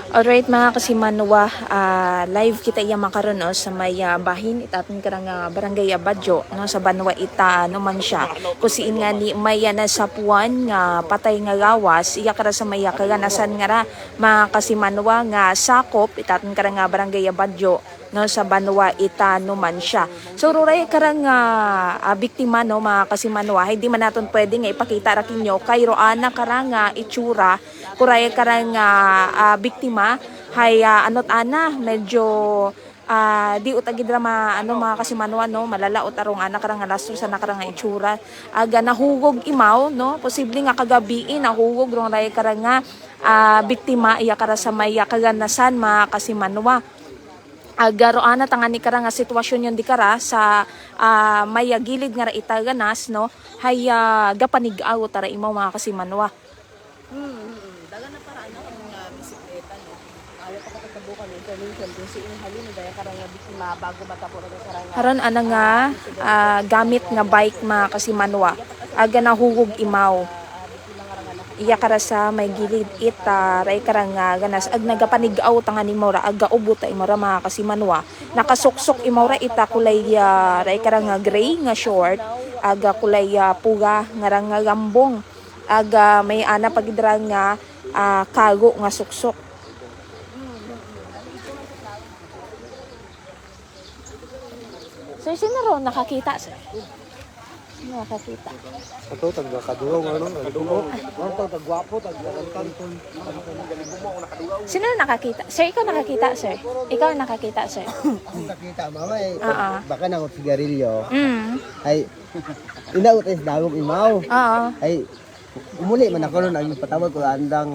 Alright mga kasimanwa, live kita iya makaroon no, sa may bahin itatin karang barangay Badyo no, sa Banwa ita no man siya kusiin nga ni may na sa puwan nga patay nga gawas iya kara sa may kaganasan nga ra mga kasimanwa nga sakop itatin karang barangay Badyo no, sa Banwa ita no man siya. So ruray karang biktima no mga kasimanwa, hindi man naton pwede nga ipakita ra kinyo kay roana karang itsura kuray karang biktima hay anot ana medyo di utagi drama ano mga kasimanwa no malalaot arong anak karang alastor sa nakarang itsura aga nahugog imaw no posible nga kagabi nahugog rong ray karang biktima iya kara sa may kaganasan mga kasimanwa. Agaro ana tangani kara nga sitwasyon yon di kara sa may gilid nga itaganas no hay gapanig-aw tara imaw mga kasimanwa. Dagan na para ano mga bisikleta no. Ayaw pa katabukan ng information kung si inhalin daya karang biktima bago matapos ang karang. Karon ana nga gamit nga bike mga kasimanwa. Aga nahugog imaw. Iya kara sa may gilid ita ray karang ganas ag nagapanig-aw tangani mo ra aga ubot ay mara mga kasimanwa. Nakasuksok imaw ra ita kulay ray karang gray nga short aga kulay puga nga rang gambong. Aga may ana pagidra nga kago nga suksok. Sir, sino ro nakakita sir? Sino nakakita? Ato tagga kadugaw ano kadugaw. Ang tagwapo tagkanton. Sino nakakita? Sir, ikaw nakakita sir? Ikaw nakakita sir? Nakita mama eh. Oo. Baka na ko sigarilyo. Ay Mm. inaut is dagom imaw. Oo. Ay umuli man ako nun ang patawag ko andang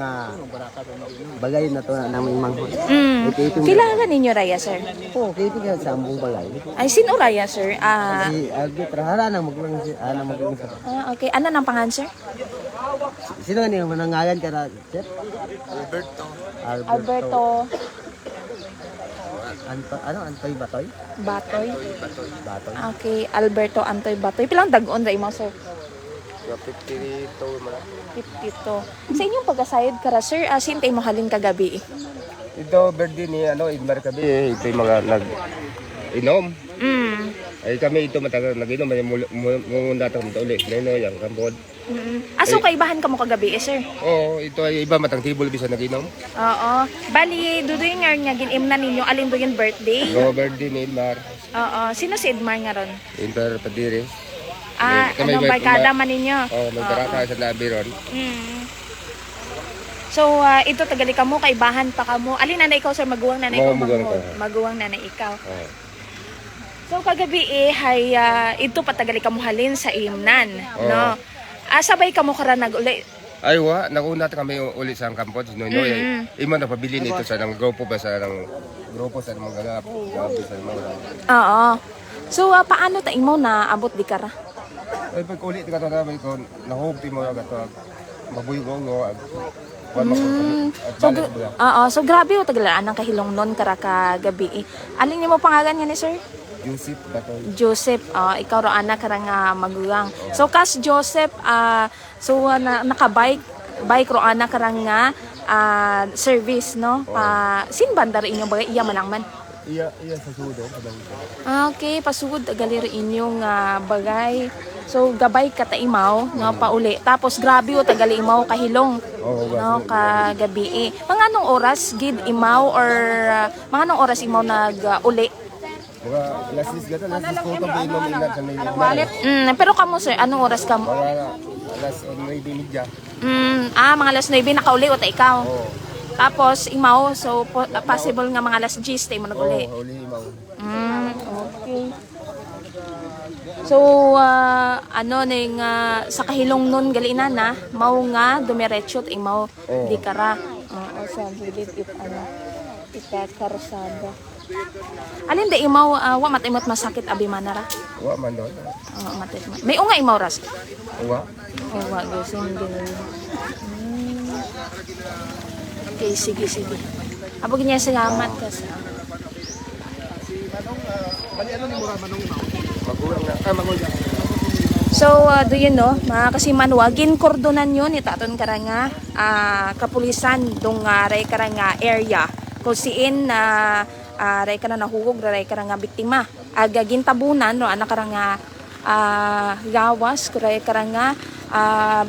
bagay na to na naming manghod. Mm. Kailangan ninyo raya sir? Oo, kaya tingnan sa ambong bagay. Ay, sino raya sir? Si Agit Rahara na maglang sa. Okay. Ano nang pangan sir? Sino ni manangalan ka na, Chef? Alberto Antoy Batoy? Batoy. Batoy. Okay, Alberto Antoy Batoy. Pilang dag-on ra imo sir? 52 man. 52. Sa inyong pag-asayod kara sir, sintay mo halin kagabi. Ito birthday ni Idmar Kabi, ito yung mga nag-inom. Mm. Ay kami ito matagal nag-inom, may mumunda ito kami uli. Ngayon yung kampod. Aso kaibahan ka mo kagabi sir? Oo, ito ay iba matang tibol bisa nag-inom. Oo. Bali, dudoy nga ginimna ninyo, alin do yung birthday? No, birthday ni Idmar. Oo. Sino si Edmar nga ron? Inter Padire. Anong barkada man ninyo? Oo, may karaka sa labi ron. Mm. So, ito tagali ka mo, kaibahan pa ka mo. Alin na ikaw sir, maguwang na ikaw? Maguwang ko. Maguwang na ikaw. Oo. So, kagabi hay, ito patagali ka mo halin sa imnan. Oo. No? Sabay ka mo kara nag-uli. Ay wa, nauna kami uli sa kampod. Noy, imo na pabili nito sa ng grupo ba sa ng grupo sa mga galap. Gabi sa mga. Oo. So, paano ta imo na abot di kara? Ay pag ulit ka to na ko nahugti mo ga to. Mabuyog go ag. So grabe o tagalaan ng kahilong nun kara kagabi. Alin nimo pangalan nga ni sir? Yusip Batoy. Joseph, ikaw ro anak karang magulang. So kas Joseph, nakabike ro anak karang service no. Sin bandar inyong bagay iya manang man. Iya sa sudo. Okay, pasugod galir inyong bagay. So gabay ka ta imaw nga pauli. Tapos grabe o tagali imaw kahilong. No kagabi. Mga anong oras gid imaw or mga anong oras imaw nag-uli? Mga lasis gata lasis ko to ba inom ina sa nila. Pero kamo sir, anong oras kamo? Mga alas 9:30. Mga alas 9 nakauli o ta ikaw. Tapos imaw, so possible nga mga alas 10 tayo mo nag-uli. Oo, uli imaw. Okay. So, sa kahilong nun galina na, mau nga dumiretso at imaw di kara. Sa gilid karsada. Alin da imaw, wa matimot masakit abi manara? Wa man doon. May unga imaw ras? Wa. Wa, gusin din. Okay, sige. Abog niya salamat ka sa. So, do you know, mga kasimanwa, ginkordonan yun, itaton karanga, kapulisan dong ray karang area kung siin na ray karang nahugog ray karang biktima aga gintabunan no ana karang gawas kuray karang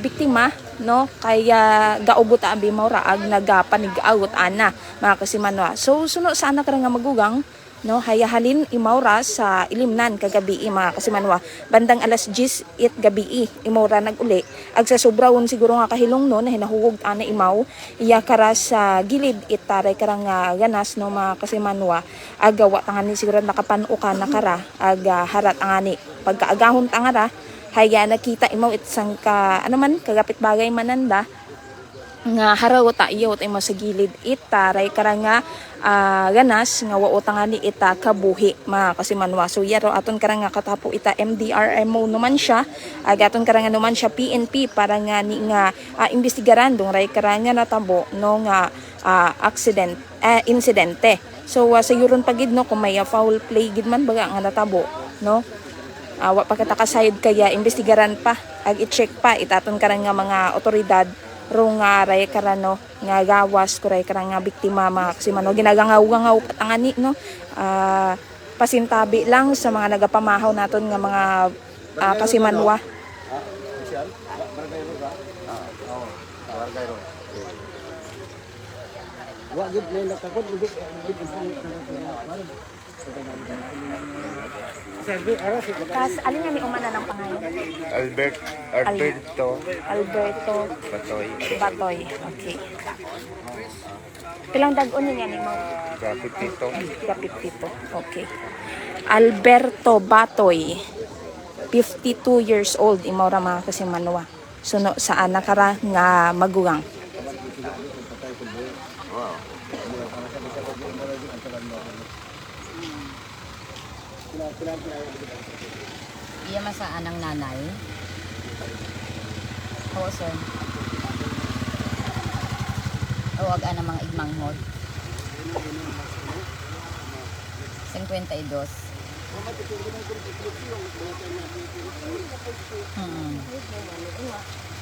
biktima no kaya gaubot abi maura ag nagapanigawot ana mga kasimanwa. So suno sa ana karang magugang no hayahalin imaura sa ilimnan kagabi mga kasimanwa bandang alas 10 gabi imaura naguli ag sa sobrawon siguro nga kahilong no na hinahugog ana imaw iya kara sa gilid itaray karang ganas no mga kasimanwa agawa tangani siguro nakapanu ka na kara ag harat angani pagkaagahon tangara haya nakita imaw itsang ka ano man kagapit bagay mananda nga haraw ta iyo tay mo sa gilid itaray karang ganas nga wao tangani ita kabuhi mga kasimanwa. So yaro aton karang katapo ita MDRMO naman siya agaton karang naman siya PNP para nga ni nga investigaran dong ray karang natabo no nga insidente. So sa yuron pagid no kung may foul play gid man baga nga natabo no wa pa kita kasayod kaya investigaran pa ag i-check pa itaton karang nga mga otoridad rong ray karano nga gawas kuray karang nga biktima mga kasimanwa ginagangaw-gangaw patangani no pasintabi lang sa mga nagapamahaw naton nga mga kasimanwa. Wa gid may nakakot gid Kas alin nga ni umana ng pangalan? Alberto Alberto Batoy. Batoy. Okay. Pilang dag-on niya ni mo? Kapitito. Kapitito. Okay. Alberto Batoy. 52 years old imaw ra mga kasimanwa. Suno sa anak kara nga magugang. Iya masaan ang nanay. Oo, sir. Huwag ang mga igmanghod. 52.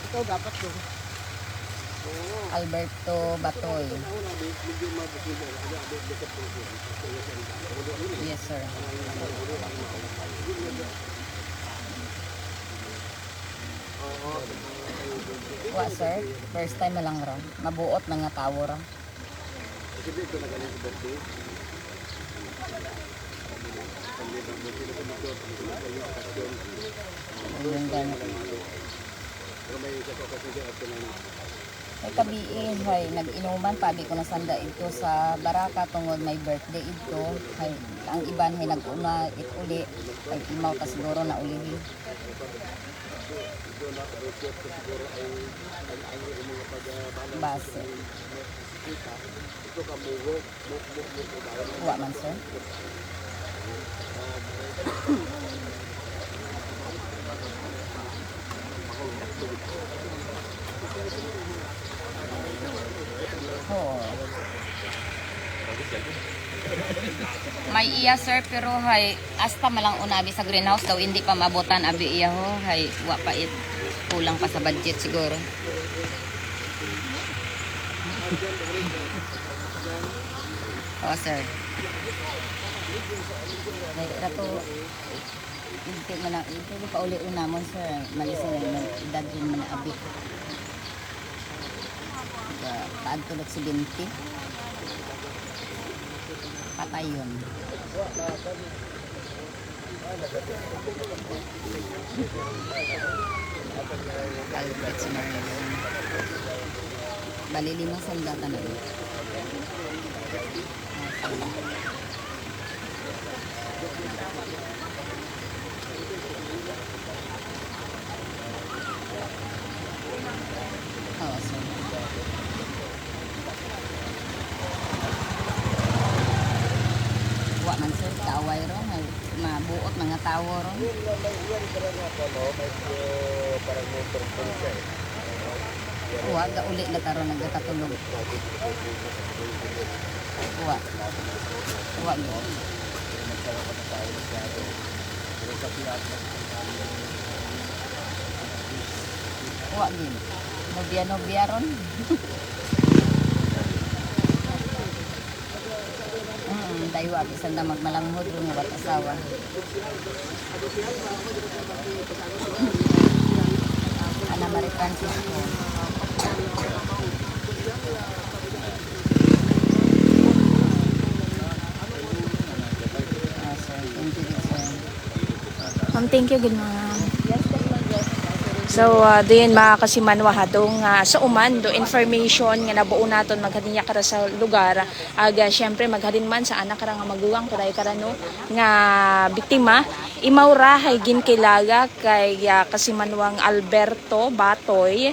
Ikaw dapat doon. Alberto Batoy. Yes, sir. Wa, sir. First time na lang ra. Mabuot na nga tawo ra. Ayun, ganun. May kabiin, hay, nag-inuman, pabi ko na sanda ito sa Baraka tungod may birthday ito. Hay, ang iban hay nag-una ituli, ay imaw ta siguro na ulihi. Base. Wa man, sir. Oh. May iya, sir, pero hay hasta malang unabi sa greenhouse daw hindi pa mabutan abi iya ho, hay wa pa it kulang pa sa budget siguro. Oh, sir. Hay rato hindi man na hindi pa uli unamon, sir. Malisin na edad din man abi. Taan tulad si Binti. Patay yun. Albert si Marion. Bali limang sandata na yun. Oo, sir. Wa man, sir, kaaway ro, may mabuot mga tawo ro. Wa ga uli na taro nagkatulog. Wa. Wa mo. Wa din. Nobya ron. Daywa bisan na magmalanghod ron nga wat asawa. Ana Marie Francisco. Sir, thank you, sir. Ma'am, thank you, good ma'am. So, doon mga kasimanwa ha, doon sa uman, do information nga nabuo naton maghadinya kara sa lugar. Aga, syempre, maghadin man sa anak kara nga maguwang, kuray kara no, nga biktima. Imaura hay ginkilaga kay kasimanwang Alberto Batoy,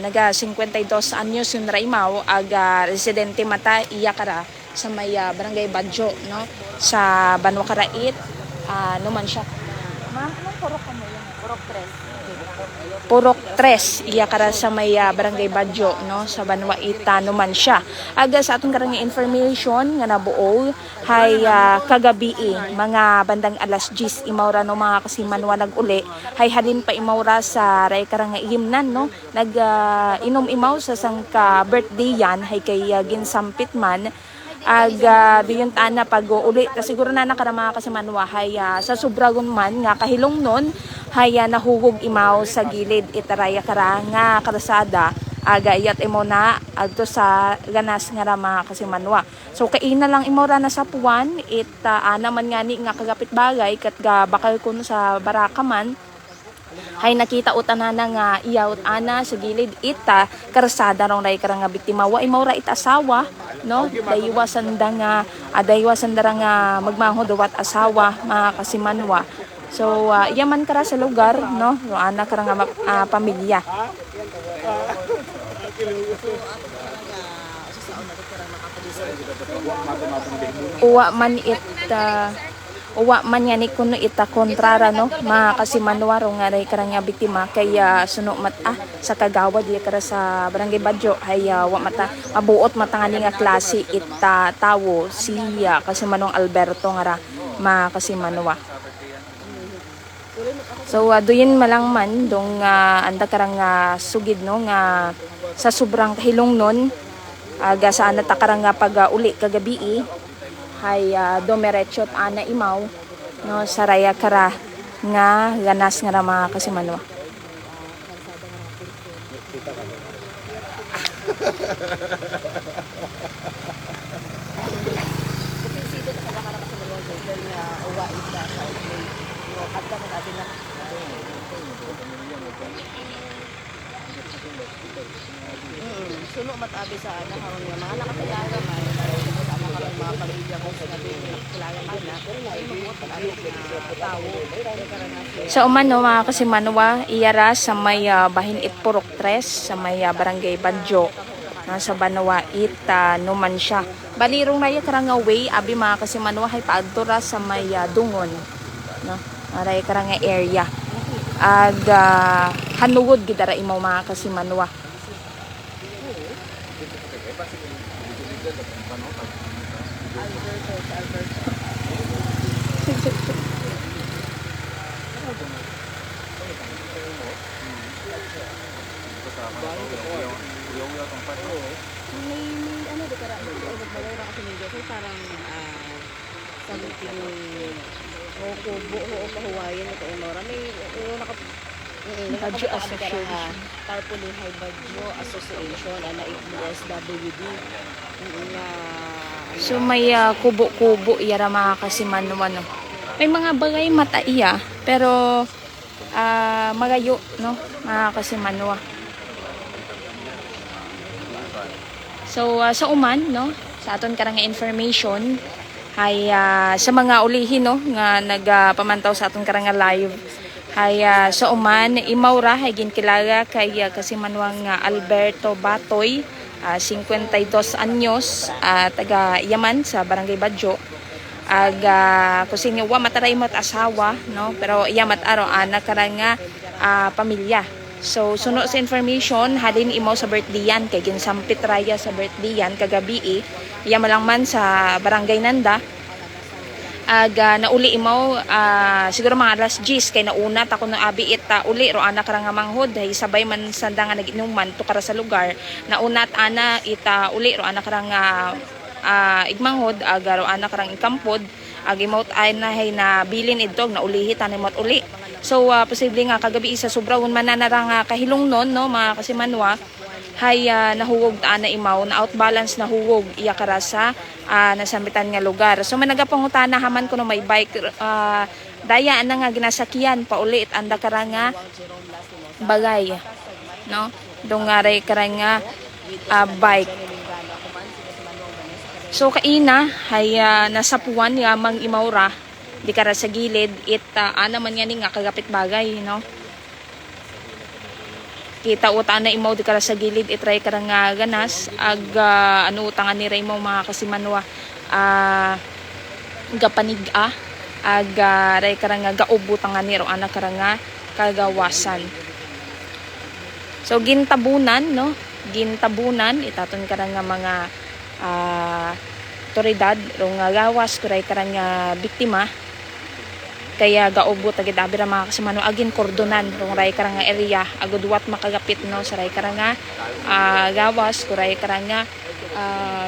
naga 52 anyos yung raimaw, aga residente mata iya kara sa may barangay Badjo, no, sa Banwa Karait, no man siya. Ma'am, anong purok ka mo yan? Purok 3. Purok 3 iya kara sa may barangay Badjo, no, sa Banwa Ita naman siya. Aga sa atong karang information nga nabuo hay kagabi mga bandang alas 10 imawra no mga kasimanwa nag-uli hay halin pa imawra sa ray karang ihimnan no nag inom imaw sa sangka birthday yan hay kay ginsampit man. Aga diyon tana pag uli siguro na nakara mga kasimanwa hay sa sobragon man nga kahilong nun hay nahugog imaw sa gilid itaraya kara nga karasada aga iyat imo na adto sa ganas nga mga kasimanwa. So kaina lang imaw ra na sa puwan ana man ngani nga kagapit bagay kat ga bakal kuno sa baraka man hay nakita utanana nga iyawt ana sa gilid ita karasada rong ray karang biktima wa imaw ra ita asawa no daywasan da nga daywasan da nga magmahod wat asawa mga kasimanwa. So yaman kara sa lugar no ana kara nga pamilya. Uwa man yan kuno ita kontrara no mga kasimanwa ro nga ray karang biktima kaya suno mata sa kagawad di kara sa barangay Badjo hay wa mata mabuot mata nga klase ita tawo siya kasimanwang Alberto nga ra mga kasimanwa. So doyin malang man dong anda karang sugid no nga sa sobrang kahilong nun aga saan ta karang pag uli kagabi hay domerechot ana imaw no saraya kara nga ganas nga mga kasimanwa. Suno matabi sa anak karon nga mga nakatalaga man sa anak karon mga pamilya ko sa nabi nakatalaga man na ay mo pag-ano tawo Sa uman no mga kasimanwa iyara sa may bahin it Purok 3 sa may barangay Badjo sa Banwa Ita numan siya. Balirong na karang way abi mga kasimanwa hay paadto ra sa may Dungon no aray karang area ag hanugod gid ra imaw mga kasimanwa. may ano di kara magbagay ra kasi medyo so parang something o kubo o pahuwayan ito Nora may naka Badjo Association Tarpaulin High Badjo Association ana SWD nga So may kubo-kubo iyara mga kasimanwa no. May mga bagay mata iya pero magayo no mga kasimanwa. So sa uman no sa aton karang information ay sa mga ulihin no nga nagapamantaw sa aton karang live ay sa uman imawra hay ginkilaga kay kasimanwang Alberto Batoy 52 anyos taga Yaman sa barangay Badjo aga kusin wa mataray mat asawa no pero yamat aro anak karang pamilya. So suno sa information halin imaw sa birthday yan kay ginsampit raya sa birthday yan kagabi iya malang man sa barangay Nanda nauli imaw siguro mga alas 10 kay nauna ako no abi ita uli ro ana karang nga manghod hay sabay man sanda nga naginuman to kara sa lugar naunat ana ita uli ro ana karang igmanghod aga ro ana karang ikampod agi maut ay na hay na bilin idtog na ulihi tanim mat uli. So posible nga kagabi isa sobra un man na nga kahilong non no mga kasimanwa hay nahugog ta na imaw na outbalance na hugog iya kara sa nasambitan nga lugar. So managapangutana haman ko no may bike daya na nga ginasakyan paulit anda kara nga bagay no dungare kara nga bike. So kaina hay nasapuan yamang imawra di kara sa gilid it ana man yan nga kagapit bagay no. Kita uta na imaw di kara sa gilid itry kara nga ganas ag ano utangan ni Raymo mga kasimanwa gapaniga ag ray kara nga gaubutangan ni ro ana kara nga kagawasan. So gintabunan no gintabunan itaton kara nga mga otoridad ro nga gawas kuray kara nga biktima kaya gaubot agid abi ra mga kasimanwa agin kordonan rong ray karang nga area agud wat makagapit no sa ray karang nga gawas kuray karang nga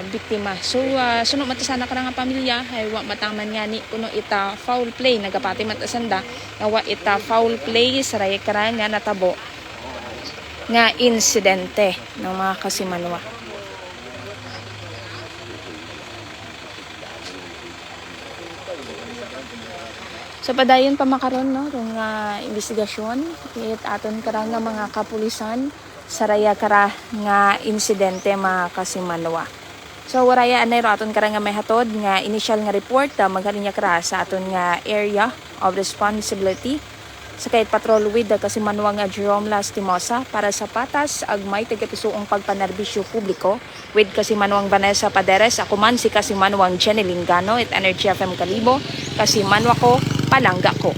biktima. So suno matasana karang nga pamilya hay wa mataman nga ni kuno ita foul play nagapati matasanda wa ita foul play sa ray karang nga natabo nga insidente ng mga kasimanwa. So padayon pa makaron no rong investigasyon it aton karang nga mga kapulisan saraya kara nga insidente mga kasimanwa. So waraya anay ro aton karang nga may hatod nga initial nga report maghalin niya kara sa aton nga area of responsibility sa kayat patrol with kasimanwa nga Jerome Lastimosa para sa patas agmay tigapisuong pagpanerbisyo publiko with kasimanwang Vanessa Paderes ako man si kasimanwang Jenny Lingano at Energy FM Kalibo kasimanwa ko palangga ko.